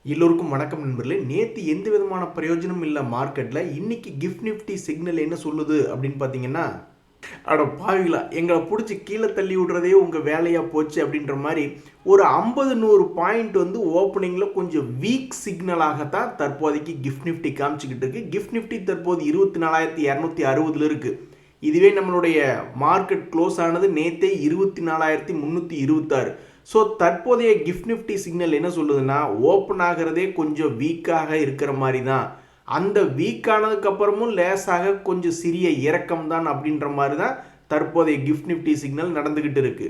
எல்லோருக்கும் வணக்கம் நண்பர்களே. நேற்று எந்த விதமான பிரயோஜனம் இல்லை மார்க்கெட்டில். இன்னைக்கு கிஃப்ட் நிஃப்டி சிக்னல் என்ன சொல்லுது அப்படின்னு பார்த்தீங்கன்னா, அட பாவிகளா எங்களை பிடிச்சி கீழே தள்ளி விடுறதே உங்கள் வேலையாக போச்சு அப்படின்ற மாதிரி ஒரு 50-100 பாயிண்ட் வந்து ஓப்பனிங்கில் கொஞ்சம் வீக் சிக்னலாகத்தான் தற்போதைக்கு கிஃப்ட் நிஃப்டி காமிச்சிக்கிட்டு இருக்கு. கிஃப்ட் நிஃப்டி தற்போது 24,260 இருக்குது. இதுவே நம்மளுடைய மார்க்கெட் க்ளோஸ் ஆனது நேற்றே 24,326. ஸோ தற்போதைய கிஃப்ட் நிஃப்டி சிக்னல் என்ன சொல்லுதுன்னா, ஓப்பன் ஆகிறதே கொஞ்சம் வீக்காக இருக்கிற மாதிரி தான். அந்த வீக் ஆனதுக்கப்புறமும் லேசாக கொஞ்சம் சிறிய இறக்கம் தான் அப்படின்ற மாதிரி தான் தற்போதைய கிஃப்ட் நிஃப்டி சிக்னல் நடந்துக்கிட்டு இருக்கு.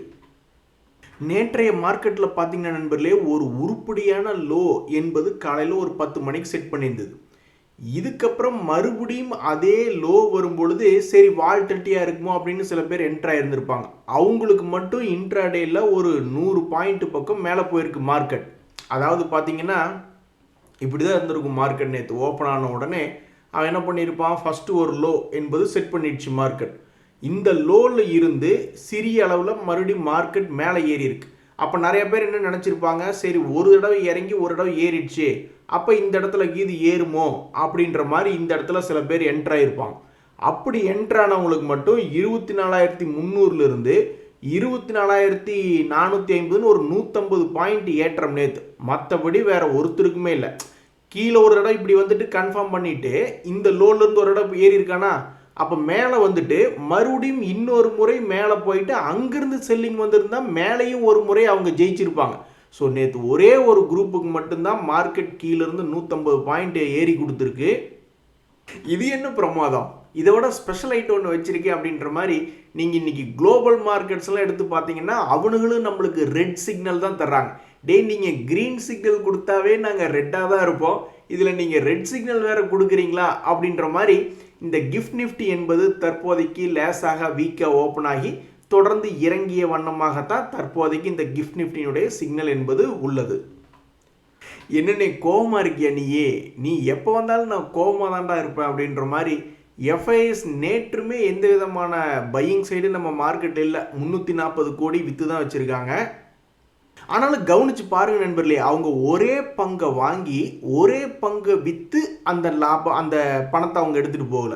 நேற்றைய மார்க்கெட்டில் பார்த்தீங்கன்னா நண்பர்களே, ஒரு உருப்படியான லோ என்பது காலையில் ஒரு 10 மணிக்கு செட் பண்ணியிருந்தது. இதுக்கப்புறம் மறுபடியும் அதே லோ வரும்பொழுது சரி வால்டலிட்டியாக இருக்குமோ அப்படின்னு சில பேர் என்ட்ரு ஆகிருந்திருப்பாங்க. அவங்களுக்கு மட்டும் இன்ட்ராடேயில் ஒரு 100 பாயிண்ட் பக்கம் மேலே போயிருக்கு மார்க்கெட். அதாவது பார்த்தீங்கன்னா இப்படி தான் இருந்திருக்கும் மார்க்கெட். நேற்று ஓப்பன் ஆன உடனே அவன் என்ன பண்ணியிருப்பான், ஃபஸ்ட்டு ஒரு லோ என்பது செட் பண்ணிடுச்சு மார்க்கெட். இந்த லோவில் இருந்து சிறிய அளவில் மறுபடியும் மார்க்கெட் மேலே ஏறி இருக்கு. அப்போ நிறைய பேர் என்ன நினச்சிருப்பாங்க, சரி ஒரு தடவை இறங்கி ஒரு தடவை ஏறிடுச்சு, அப்போ இந்த இடத்துல கீது ஏறுமோ அப்படின்ற மாதிரி இந்த இடத்துல சில பேர் என்ட்ராயிருப்பாங்க. அப்படி என்ட்ரானவங்களுக்கு மட்டும் 24,300 24,450 ஒரு 150 பாயிண்ட் ஏற்றம் நேற்று. மற்றபடி வேற ஒருத்தருக்குமே இல்லை. கீழே ஒரு இடம் இப்படி வந்துட்டு கன்ஃபார்ம் பண்ணிட்டு இந்த லோலேருந்து ஒரு இடம் ஏறி இருக்கானா, அப்போ மேலே வந்துட்டு மறுபடியும் இன்னொரு முறை மேலே போயிட்டு அங்கிருந்து செல்லிங் வந்திருந்தா மேலேயும் ஒரு முறை அவங்க ஜெயிச்சிருப்பாங்க. ஸோ நேற்று ஒரே ஒரு குரூப்புக்கு மட்டும்தான் மார்க்கெட் கீழேருந்து 150 பாயிண்ட் ஏறி கொடுத்துருக்கு. இது என்ன பிரமாதம், இதை விட ஸ்பெஷல் ஐட்டம் ஒன்று வச்சுருக்கேன் அப்படின்ற மாதிரி நீங்கள் இன்றைக்கி குளோபல் மார்க்கெட்ஸ்லாம் எடுத்து பார்த்தீங்கன்னா அவனுங்களும் நம்மளுக்கு ரெட் சிக்னல் தான் தர்றாங்க. நீங்கள் க்ரீன் சிக்னல் கொடுத்தாவே நாங்கள் ரெட்டாக தான் இருப்போம், இதில் நீங்கள் ரெட் சிக்னல் வேறு கொடுக்குறீங்களா அப்படின்ற மாதிரி இந்த கிஃப்ட் நிஃப்டி என்பது தற்போதைக்கு லேசாக வீக்காக ஓப்பன் ஆகி தொடர்ந்து இறங்கிய வண்ணமாகத்தான் தற்போதைக்கு இந்த கிஃப்ட் நிஃப்டியினுடைய சிக்னல் என்பது உள்ளது. என்னென்ன கோபமாக இருக்கியா நீ எப்போ வந்தாலும் நான் கோபமாக தான்டா இருப்பேன் அப்படின்ற மாதிரி எஃப்ஐஎஸ் நேற்றுமே எந்த விதமான பையிங் சைடு நம்ம மார்க்கெட்டில் இல்லை. 340 கோடி விற்று தான் வச்சுருக்காங்க. ஆனாலும் கவனித்து பாருங்கள் நண்பர்களே, அவங்க ஒரே பங்கை வாங்கி ஒரே பங்கை விற்று அந்த லாபம் அந்த பணத்தை அவங்க எடுத்துகிட்டு போகல.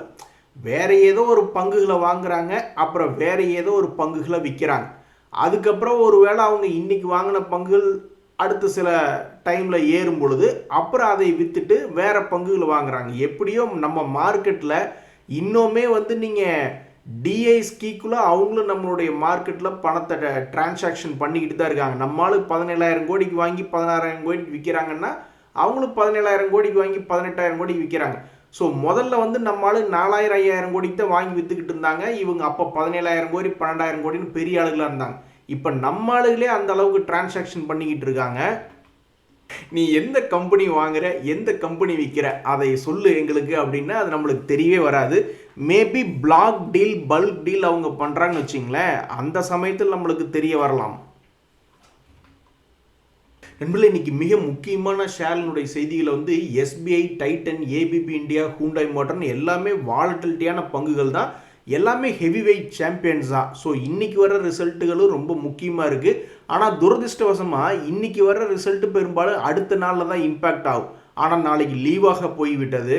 வேறு ஏதோ ஒரு பங்குகளை வாங்குறாங்க, அப்புறம் வேறு ஏதோ ஒரு பங்குகளை விற்கிறாங்க. அதுக்கப்புறம் ஒரு வேளை அவங்க இன்றைக்கி வாங்கின பங்குகள் அடுத்த சில டைமில் ஏறும் பொழுது அப்புறம் அதை விற்றுட்டு வேறு பங்குகளை வாங்குறாங்க. எப்படியோ நம்ம மார்க்கெட்டில் இன்னுமே வந்து நீங்கள் டிஐ ஸ்கீக்குள்ளே அவங்களும் நம்மளுடைய மார்க்கெட்டில் பணத்தை டிரான்சாக்ஷன் பண்ணிக்கிட்டு தான் இருக்காங்க. நம்மளும் 17,000 கோடிக்கு வாங்கி 16,000 கோடிக்கு விற்கிறாங்கன்னா அவங்களும் 17,000 கோடிக்கு வாங்கி 18,000 கோடிக்கு விற்கிறாங்க. ஸோ முதல்ல வந்து நம்மளால் 4,000 5,000 கோடிக்கு தான் வாங்கி விற்றுக்கிட்டு இருந்தாங்க. இவங்க அப்போ 17,000 கோடி 12,000 கோடின்னு பெரிய ஆளுகளாக இருந்தாங்க. இப்போ நம்ம ஆளுகளே அந்த அளவுக்கு டிரான்சாக்ஷன் பண்ணிக்கிட்டு இருக்காங்க. நீ எந்த கம்பெனி வாங்குற, எந்த கம்பெனி விற்கிற அதை சொல்லு எங்களுக்கு அப்படின்னா அது நம்மளுக்கு தெரியவே வராது. Maybe black deal bulk deal அவங்க பண்ணுறாங்கன்னு வச்சிங்களேன், அந்த சமயத்தில் நம்மளுக்கு தெரிய வரலாம். நண்பர்களே, இன்னைக்கு மிக முக்கியமான ஷேரினுடைய செய்திகளை வந்து SBI, Titan, ABB India, Hyundai மோட்டார்னு எல்லாமே வாலட்டிலிட்டியான பங்குகள் தான். எல்லாமே ஹெவி வெயிட் சாம்பியன்ஸ் தான். ஸோ இன்றைக்கி வர ரிசல்ட்டுகளும் ரொம்ப முக்கியமாக இருக்குது. ஆனால் துரதிருஷ்டவசமாக இன்றைக்கி வர ரிசல்ட்டு பெரும்பாலும் அடுத்த நாளில் தான் இம்பேக்ட் ஆகும். ஆனால் நாளைக்கு லீவாக போய்விட்டது.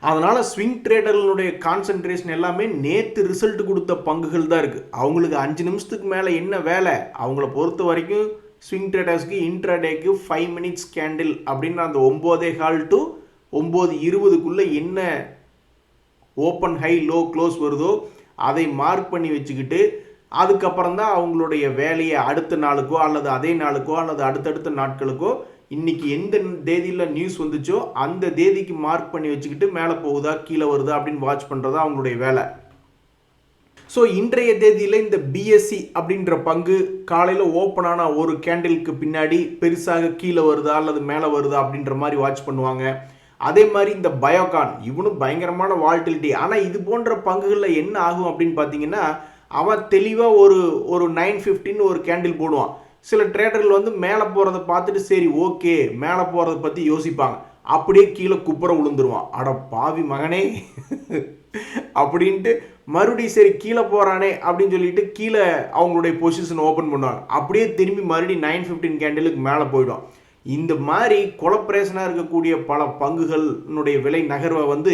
அதனால் ஸ்விங் ட்ரேடர்களுடைய கான்சன்ட்ரேஷன் எல்லாமே நேற்று ரிசல்ட் கொடுத்த பங்குகள் தான் இருக்குது. அவங்களுக்கு 5 நிமிஷத்துக்கு மேலே என்ன வேலை, அவங்கள பொறுத்த வரைக்கும் ஸ்விங் ட்ரேடர்ஸ்க்கு இன்ட்ராடேக்கு 5 மினிட்ஸ் கேண்டில் அப்படின்னு அந்த 9:15 to 9:20 என்ன ஓப்பன் ஹை லோ க்ளோஸ் வருதோ அதை மார்க் பண்ணி வச்சுக்கிட்டு அதுக்கப்புறம் தான் அவங்களுடைய வேலையை அடுத்த நாளுக்கோ அல்லது அதே நாளுக்கோ அல்லது அடுத்தடுத்த நாட்களுக்கோ இன்றைக்கி எந்த தேதியில் நியூஸ் வந்துச்சோ அந்த தேதிக்கு மார்க் பண்ணி வச்சுக்கிட்டு மேலே போகுதா கீழே வருதா அப்படின்னு வாட்ச் பண்ணுறது அவங்களுடைய வேலை. ஸோ இன்றைய தேதியில் இந்த பிஎஸ்சி அப்படின்ற பங்கு காலையில் ஓப்பன் ஆன ஒரு கேண்டிலுக்கு பின்னாடி பெருசாக கீழே வருதா அல்லது மேலே வருதா அப்படின்ற மாதிரி வாட்ச் பண்ணுவாங்க. அதே மாதிரி இந்த பயோகான் இவனும் பயங்கரமான வால்டிலிட்டி. ஆனால் இது போன்ற பங்குகளில் என்ன ஆகும் அப்படின்னு பார்த்தீங்கன்னா, அவன் தெளிவாக ஒரு 9:15 ஒரு கேண்டில் போடுவான். சில ட்ரேடர்கள் வந்து மேலே போகிறத பார்த்துட்டு சரி ஓகே மேலே போகிறத பற்றி யோசிப்பாங்க, அப்படியே கீழே குப்புற விழுந்துருவான். அட பாவி மகனே அப்படின்ட்டு மறுபடியும் சரி கீழே போகிறானே அப்படின்னு சொல்லிட்டு கீழே அவங்களுடைய பொசிஷன் ஓப்பன் பண்ணுவாங்க. அப்படியே திரும்பி மறுபடியும் 9:15 கேண்டிலுக்கு மேலே போயிடும். இந்த மாதிரி கொலப்ரேஷனாக இருக்கக்கூடிய பல பங்குகளினுடைய விலை நகர்வை வந்து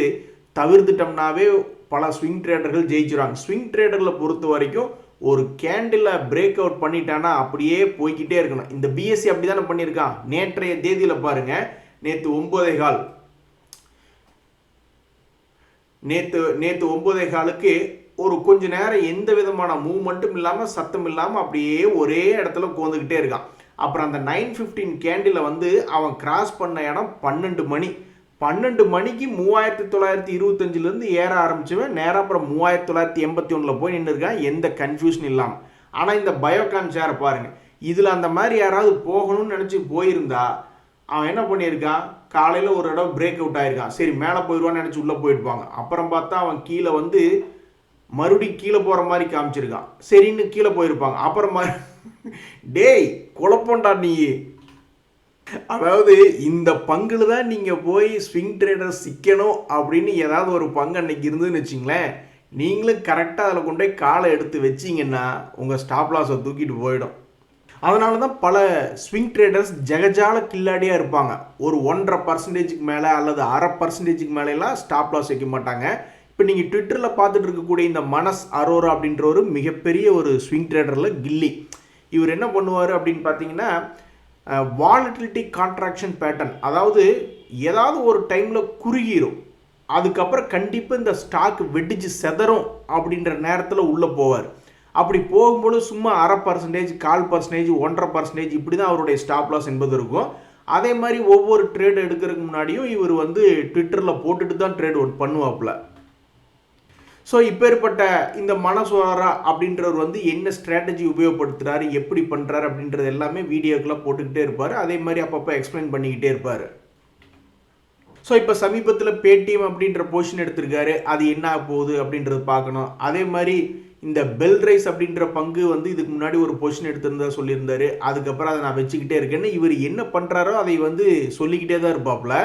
தவிர்த்துட்டோம்னாவே பல ஸ்விங் ட்ரேடர்கள் ஜெயிச்சுறாங்க. ஸ்விங் ட்ரேடரில் பொறுத்த வரைக்கும் ஒரு கேண்டில் பிரேக் அவுட் பண்ணிட்டானா அப்படியே போய்கிட்டே இருக்கணும். இந்த பிஎஸ்சி அப்படி தானே பண்ணியிருக்கான். நேற்றைய தேதியில் பாருங்க, நேற்று 9:15 நேற்று 9:15க்கு ஒரு கொஞ்ச நேரம் எந்த விதமான மூவ்மெண்ட்டும் இல்லாமல் சத்தம் இல்லாமல் அப்படியே ஒரே இடத்துல உட்காந்துக்கிட்டே இருக்கான். அப்புறம் அந்த 9:15 கேண்டில் வந்து அவன் கிராஸ் பண்ண இடம் 12 மணி. 12 மணிக்கு 3925லேருந்து ஏற ஆரம்பிச்சுவேன். நேராக அப்புறம் 3981 போய் நின்றுருக்கான், எந்த கன்ஃபியூஷன் இல்லாமல். ஆனால் இந்த பயோகான் ஷேரை பாருங்கள், இதில் அந்த மாதிரி யாராவது போகணும்னு நினச்சி போயிருந்தா அவன் என்ன பண்ணியிருக்கான், காலையில் ஒரு இடம் பிரேக் அவுட் ஆகிருக்கான். சரி மேலே போயிடுவான்னு நினச்சி உள்ளே போயிருப்பாங்க. அப்புறம் பார்த்தா அவன் கீழே வந்து மறுபடியும் கீழே போகிற மாதிரி காமிச்சிருக்கான். சரின்னு கீழே போயிருப்பாங்க. அப்புறம் டேய் குழப்பம்டா நீ. அதாவது இந்த பங்குல தான் நீங்கள் போய் ஸ்விங் ட்ரேடர் சிக்கணும் அப்படின்னு ஏதாவது ஒரு பங்கு அன்னைக்கு இருந்துன்னு வச்சிங்களேன், நீங்களும் கரெக்டாக அதில் கொண்டு போய் காலை எடுத்து வச்சிங்கன்னா உங்கள் ஸ்டாப் லாஸை தூக்கிட்டு போயிடும். அதனால தான் பல ஸ்விங் ட்ரேடர்ஸ் ஜெகஜால கில்லாடியாக இருப்பாங்க. ஒரு 1.5% மேலே அல்லது 0.5% மேலெல்லாம் ஸ்டாப் லாஸ் வைக்க மாட்டாங்க. இப்போ நீங்கள் ட்விட்டரில் பார்த்துட்டு இருக்கக்கூடிய இந்த மனஸ் அரோரா அப்படின்ற ஒரு மிகப்பெரிய ஒரு ஸ்விங் ட்ரேடரில் கில்லி. இவர் என்ன பண்ணுவார் அப்படின்னு பார்த்தீங்கன்னா, வாலட்டிலிட்டி கான்ட்ராக்ஷன் பேட்டர்ன், அதாவது ஏதாவது ஒரு டைமில் குறுகிரும், அதுக்கப்புறம் கண்டிப்பாக இந்த ஸ்டாக் வெடிச்சு செதறும் அப்படின்ற நேரத்தில் உள்ளே போவார். அப்படி போகும்போது சும்மா 0.5%, 1/4%, 1.5% இப்படி தான் அவருடைய ஸ்டாப் லாஸ் என்பது இருக்கும். அதே மாதிரி ஒவ்வொரு ட்ரேட் எடுக்கிறதுக்கு முன்னாடியும் இவர் வந்து ட்விட்டரில் போட்டுட்டு தான் ட்ரேட் ஒன் பண்ணுவாப்புல. ஸோ இப்பேற்பட்ட இந்த மனசோரா அப்படின்றவர் வந்து என்ன ஸ்ட்ராட்டஜி உபயோகப்படுத்துகிறாரு, எப்படி பண்ணுறாரு அப்படின்றது எல்லாமே வீடியோக்கெலாம் போட்டுக்கிட்டே இருப்பார். அதே மாதிரி அப்பப்போ எக்ஸ்பிளைன் பண்ணிக்கிட்டே இருப்பார். ஸோ இப்போ சமீபத்தில் பேடிஎம் அப்படின்ற பொசிஷன் எடுத்திருக்காரு, அது என்ன ஆக போகுது அப்படின்றது பார்க்கணும். அதே மாதிரி இந்த பெல் ரைஸ் அப்படின்ற பங்கு வந்து இதுக்கு முன்னாடி ஒரு பொசிஷன் எடுத்திருந்தா சொல்லியிருந்தாரு. அதுக்கப்புறம் அதை நான் வச்சுக்கிட்டே இருக்கேன்னு இவர் என்ன பண்ணுறாரோ அதை வந்து சொல்லிக்கிட்டே தான் இருப்பாப்புல.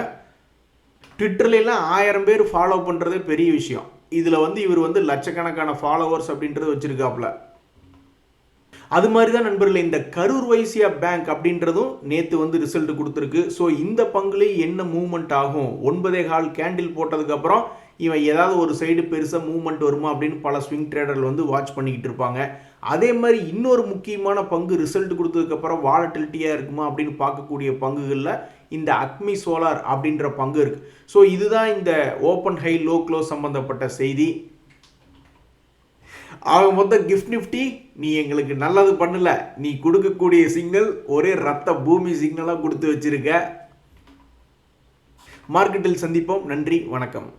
ட்விட்டர்லாம் 1000 பேர் ஃபாலோ பண்ணுறதே பெரிய விஷயம். இதில் வந்து இவர் வந்து லட்சக்கணக்கான ஃபாலோவர்ஸ் அப்படின்றது வச்சுருக்காப்புல. அது மாதிரி தான் நண்பர்களே, இந்த கரூர் வைசியா பேங்க் அப்படின்றதும் நேற்று வந்து ரிசல்ட் கொடுத்துருக்கு. ஸோ இந்த பங்குலேயே என்ன மூவ்மெண்ட் ஆகும், 9:15 கேண்டில் போட்டதுக்கப்புறம் இவன் ஏதாவது ஒரு சைடு பெருசாக மூவ்மெண்ட் வருமா அப்படின்னு பல ஸ்விங் ட்ரேடர்கள் வந்து வாட்ச் பண்ணிக்கிட்டு இருப்பாங்க. அதே மாதிரி இன்னொரு முக்கியமான பங்கு ரிசல்ட் கொடுத்ததுக்கப்புறம் வாலட்டிலிட்டியாக இருக்குமா அப்படின்னு பார்க்கக்கூடிய பங்குகளில் இந்த அக்மி சோலார் அப்படின்ற பங்கு இருக்குது. ஸோ இதுதான் இந்த ஓப்பன் ஹை லோ க்ளோஸ் சம்மந்தப்பட்ட செய்தி. ஆக மொத்தம் கிஃப்ட் நிஃப்டி நீ எங்களுக்கு நல்லது பண்ணல, நீ கொடுக்கக்கூடிய சிக்னல் ஒரே ரத்த பூமி சிக்னலாக கொடுத்து வச்சிருக்க. மார்க்கெட்டில் சந்திப்போம். நன்றி, வணக்கம்.